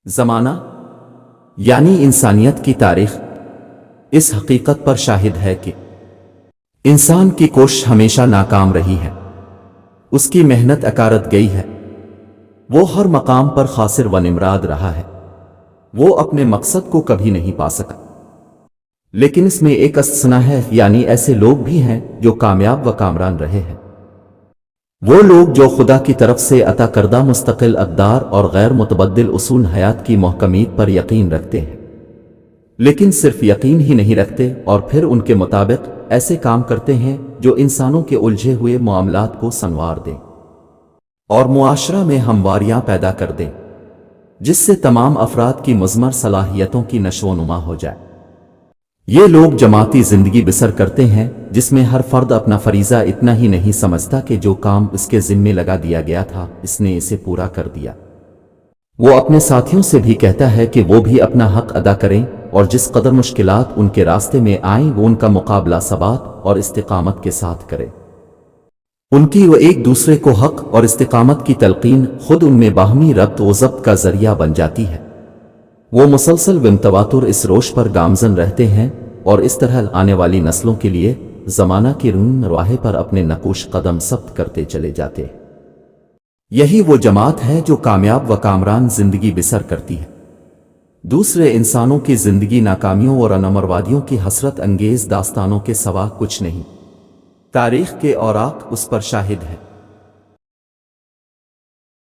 زمانہ یعنی انسانیت کی تاریخ اس حقیقت پر شاہد ہے کہ انسان کی کوشش ہمیشہ ناکام رہی ہے، اس کی محنت اکارت گئی ہے، وہ ہر مقام پر خاسر و نمراد رہا ہے، وہ اپنے مقصد کو کبھی نہیں پا سکا۔ لیکن اس میں ایک استثنا ہے، یعنی ایسے لوگ بھی ہیں جو کامیاب و کامران رہے ہیں، وہ لوگ جو خدا کی طرف سے عطا کردہ مستقل اقدار اور غیر متبدل اصول حیات کی محکمیت پر یقین رکھتے ہیں، لیکن صرف یقین ہی نہیں رکھتے اور پھر ان کے مطابق ایسے کام کرتے ہیں جو انسانوں کے الجھے ہوئے معاملات کو سنوار دیں اور معاشرہ میں ہمواریاں پیدا کر دیں، جس سے تمام افراد کی مضمر صلاحیتوں کی نشو و نما ہو جائے۔ یہ لوگ جماعتی زندگی بسر کرتے ہیں جس میں ہر فرد اپنا فریضہ اتنا ہی نہیں سمجھتا کہ جو کام اس کے ذمے لگا دیا گیا تھا اس نے اسے پورا کر دیا۔ وہ اپنے ساتھیوں سے بھی کہتا ہے کہ وہ بھی اپنا حق ادا کریں اور جس قدر مشکلات ان کے راستے میں آئیں وہ ان کا مقابلہ ثبات اور استقامت کے ساتھ کرے۔ ان کی وہ ایک دوسرے کو حق اور استقامت کی تلقین خود ان میں باہمی ربط و ضبط کا ذریعہ بن جاتی ہے۔ وہ مسلسل ومتواتر اس روش پر گامزن رہتے ہیں اور اس طرح آنے والی نسلوں کے لیے زمانہ کی رون راہ پر اپنے نقوش قدم ثبت کرتے چلے جاتے ہیں۔ یہی وہ جماعت ہے جو کامیاب و کامران زندگی بسر کرتی ہے۔ دوسرے انسانوں کی زندگی ناکامیوں اور انمروادیوں کی حسرت انگیز داستانوں کے سوا کچھ نہیں۔ تاریخ کے اوراق اس پر شاہد ہے۔